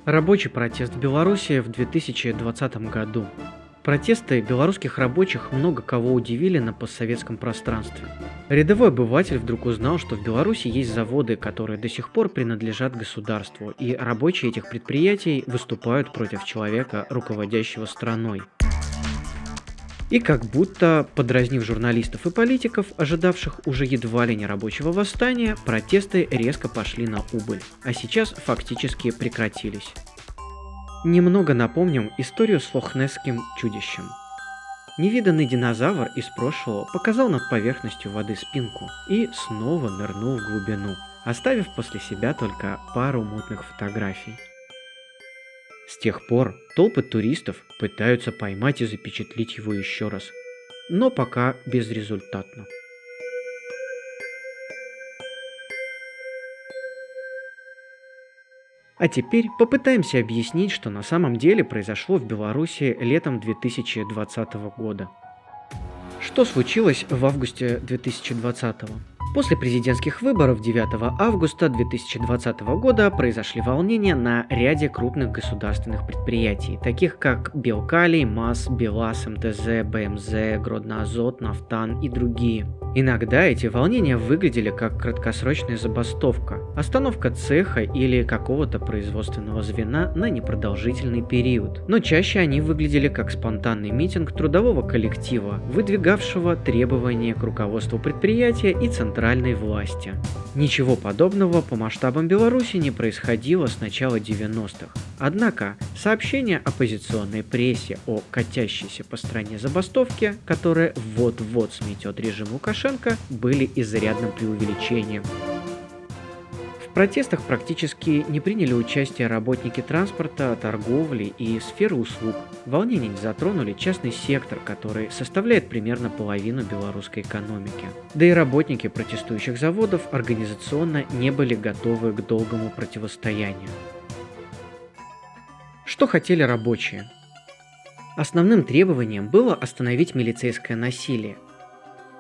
Рабочий протест в Беларуси в 2020 году. Протесты белорусских рабочих много кого удивили на постсоветском пространстве. Рядовой обыватель вдруг узнал, что в Беларуси есть заводы, которые до сих пор принадлежат государству, и рабочие этих предприятий выступают против человека, руководящего страной. И как будто, подразнив журналистов и политиков, ожидавших уже едва ли не рабочего восстания, протесты резко пошли на убыль, а сейчас фактически прекратились. Немного напомним историю с лохнесским чудищем. Невиданный динозавр из прошлого показал над поверхностью воды спинку и снова нырнул в глубину, оставив после себя только пару мутных фотографий. С тех пор толпы туристов пытаются поймать и запечатлеть его еще раз, но пока безрезультатно. А теперь попытаемся объяснить, что на самом деле произошло в Беларуси летом 2020 года. Что случилось в августе 2020? После президентских выборов 9 августа 2020 года произошли волнения на ряде крупных государственных предприятий, таких как Белкалий, МАЗ, БелАЗ, МТЗ, БМЗ, Гродноазот, Нафтан и другие. Иногда эти волнения выглядели как краткосрочная забастовка, остановка цеха или какого-то производственного звена на непродолжительный период. Но чаще они выглядели как спонтанный митинг трудового коллектива, выдвигавшего требования к руководству предприятия и центральной власти. Ничего подобного по масштабам Беларуси не происходило с начала 90-х. Однако сообщения оппозиционной прессе о катящейся по стране забастовке, которая вот-вот сметет режим Лукашенко, были изрядным преувеличением. В протестах практически не приняли участие работники транспорта, торговли и сферы услуг. Волнения не затронули частный сектор, который составляет примерно половину белорусской экономики. Да и работники протестующих заводов организационно не были готовы к долгому противостоянию. Что хотели рабочие? Основным требованием было остановить милицейское насилие.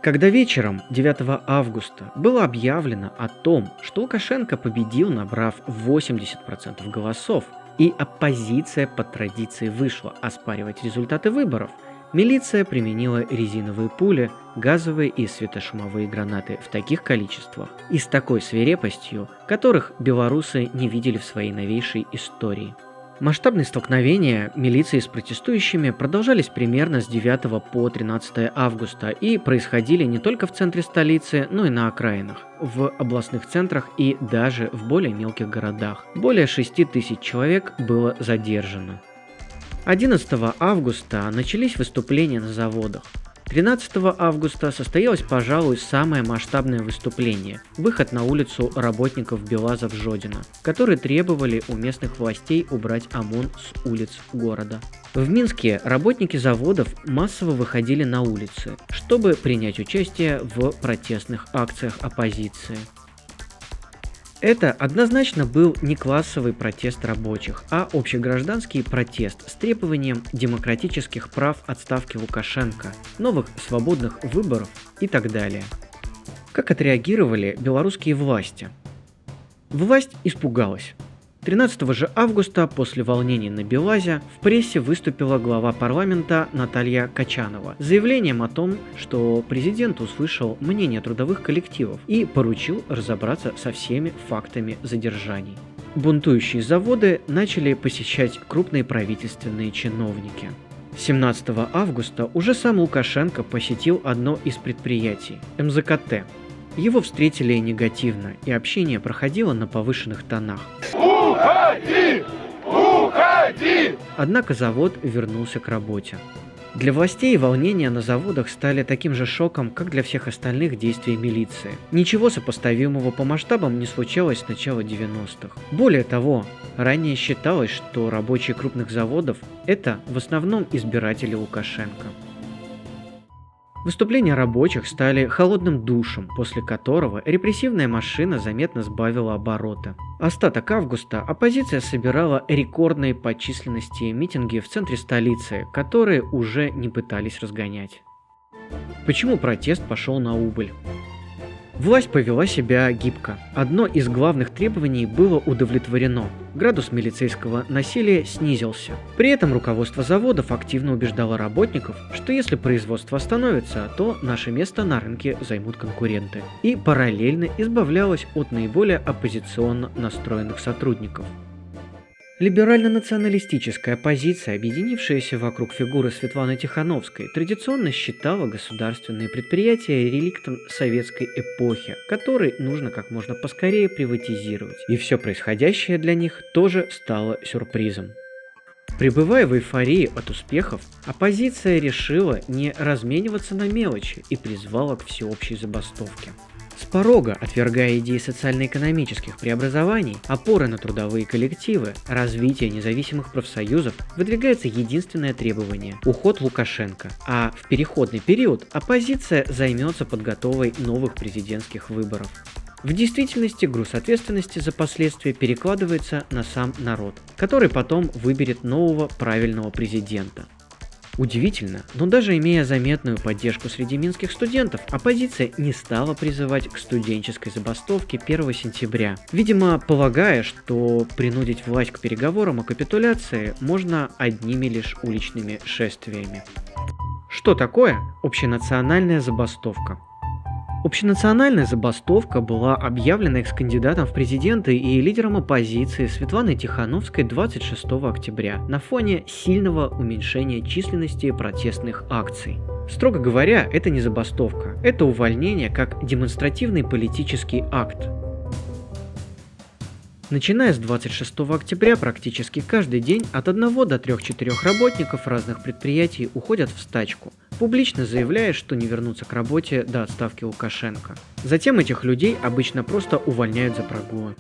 Когда вечером 9 августа было объявлено о том, что Лукашенко победил, набрав 80% голосов, и оппозиция по традиции вышла оспаривать результаты выборов, милиция применила резиновые пули, газовые и светошумовые гранаты в таких количествах и с такой свирепостью, которых белорусы не видели в своей новейшей истории. Масштабные столкновения милиции с протестующими продолжались примерно с 9 по 13 августа и происходили не только в центре столицы, но и на окраинах, в областных центрах и даже в более мелких городах. Более 6 тысяч человек было задержано. 11 августа начались выступления на заводах. 13 августа состоялось, пожалуй, самое масштабное выступление – выход на улицу работников БелАЗа в Жодино, которые требовали у местных властей убрать ОМОН с улиц города. В Минске работники заводов массово выходили на улицы, чтобы принять участие в протестных акциях оппозиции. Это однозначно был не классовый протест рабочих, а общегражданский протест с требованием демократических прав, отставки Лукашенко, новых свободных выборов и так далее. Как отреагировали белорусские власти? Власть испугалась. 13 же августа после волнений на БелАЗе в прессе выступила глава парламента Наталья Качанова с заявлением о том, что президент услышал мнение трудовых коллективов и поручил разобраться со всеми фактами задержаний. Бунтующие заводы начали посещать крупные правительственные чиновники. 17 августа уже сам Лукашенко посетил одно из предприятий – МЗКТ. Его встретили негативно, и общение проходило на повышенных тонах. Уходи! Уходи! Однако завод вернулся к работе. Для властей волнения на заводах стали таким же шоком, как для всех остальных действий милиции. Ничего сопоставимого по масштабам не случалось с начала 90-х. Более того, ранее считалось, что рабочие крупных заводов – это в основном избиратели Лукашенко. Выступления рабочих стали холодным душем, после которого репрессивная машина заметно сбавила обороты. Остаток августа оппозиция собирала рекордные по численности митинги в центре столицы, которые уже не пытались разгонять. Почему протест пошел на убыль? Власть повела себя гибко. Одно из главных требований было удовлетворено. Градус милицейского насилия снизился. При этом руководство заводов активно убеждало работников, что если производство остановится, то наше место на рынке займут конкуренты. И параллельно избавлялось от наиболее оппозиционно настроенных сотрудников. Либерально-националистическая оппозиция, объединившаяся вокруг фигуры Светланы Тихановской, традиционно считала государственные предприятия реликтом советской эпохи, который нужно как можно поскорее приватизировать. И все происходящее для них тоже стало сюрпризом. Пребывая в эйфории от успехов, оппозиция решила не размениваться на мелочи и призвала к всеобщей забастовке. С порога, отвергая идеи социально-экономических преобразований, опоры на трудовые коллективы, развитие независимых профсоюзов, выдвигается единственное требование – уход Лукашенко, а в переходный период оппозиция займется подготовкой новых президентских выборов. В действительности груз ответственности за последствия перекладывается на сам народ, который потом выберет нового правильного президента. Удивительно, но даже имея заметную поддержку среди минских студентов, оппозиция не стала призывать к студенческой забастовке 1 сентября, видимо, полагая, что принудить власть к переговорам о капитуляции можно одними лишь уличными шествиями. Что такое общенациональная забастовка? Общенациональная забастовка была объявлена экс-кандидатом в президенты и лидером оппозиции Светланой Тихановской 26 октября на фоне сильного уменьшения численности протестных акций. Строго говоря, это не забастовка, это увольнение как демонстративный политический акт. Начиная с 26 октября практически каждый день от 1 до 3-4 работников разных предприятий уходят в стачку, публично заявляя, что не вернутся к работе до отставки Лукашенко. Затем этих людей обычно просто увольняют за прогулы.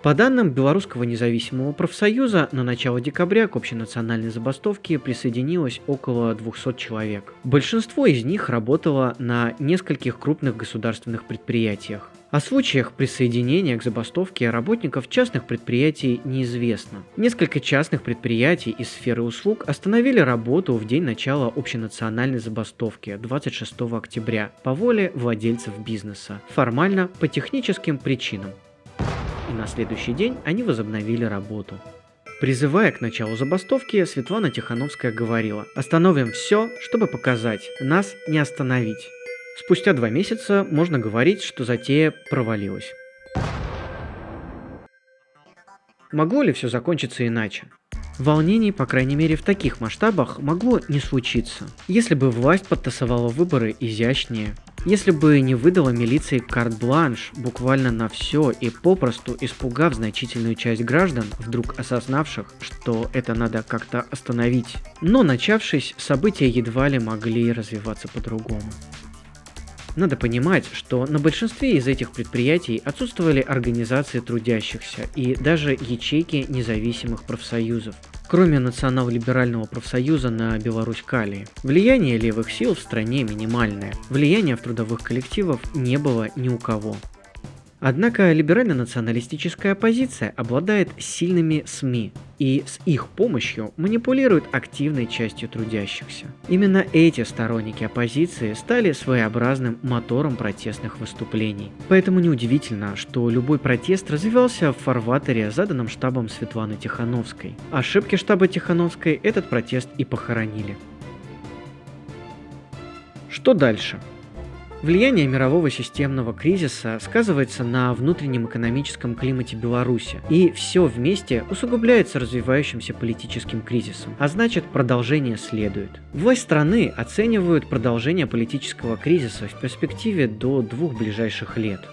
По данным Белорусского независимого профсоюза, на начало декабря к общенациональной забастовке присоединилось около 200 человек. Большинство из них работало на нескольких крупных государственных предприятиях. О случаях присоединения к забастовке работников частных предприятий неизвестно. Несколько частных предприятий из сферы услуг остановили работу в день начала общенациональной забастовки 26 октября по воле владельцев бизнеса, формально по техническим причинам. И на следующий день они возобновили работу. Призывая к началу забастовки, Светлана Тихановская говорила: «Остановим все, чтобы показать, нас не остановить». Спустя 2 месяца можно говорить, что затея провалилась. Могло ли все закончиться иначе? Волнений, по крайней мере в таких масштабах, могло не случиться, если бы власть подтасовала выборы изящнее, если бы не выдала милиции карт-бланш буквально на все и попросту испугав значительную часть граждан, вдруг осознавших, что это надо как-то остановить. Но начавшись, события едва ли могли развиваться по-другому. Надо понимать, что на большинстве из этих предприятий отсутствовали организации трудящихся и даже ячейки независимых профсоюзов, кроме национал-либерального профсоюза на Беларусь-Калии. Влияние левых сил в стране минимальное, влияния в трудовых коллективах не было ни у кого. Однако либерально-националистическая оппозиция обладает сильными СМИ и с их помощью манипулирует активной частью трудящихся. Именно эти сторонники оппозиции стали своеобразным мотором протестных выступлений. Поэтому неудивительно, что любой протест развивался в фарватере, заданном штабом Светланы Тихановской. Ошибки штаба Тихановской этот протест и похоронили. Что дальше? Влияние мирового системного кризиса сказывается на внутреннем экономическом климате Беларуси, и все вместе усугубляется развивающимся политическим кризисом, а значит, продолжение следует. Власть страны оценивают продолжение политического кризиса в перспективе до 2 ближайших лет.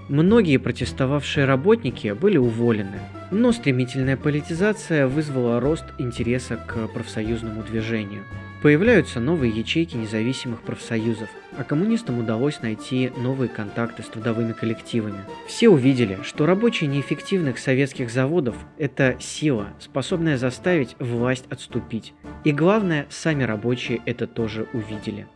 Многие протестовавшие работники были уволены, но стремительная политизация вызвала рост интереса к профсоюзному движению. Появляются новые ячейки независимых профсоюзов, а коммунистам удалось найти новые контакты с трудовыми коллективами. Все увидели, что рабочие неэффективных советских заводов – это сила, способная заставить власть отступить. И главное, сами рабочие это тоже увидели.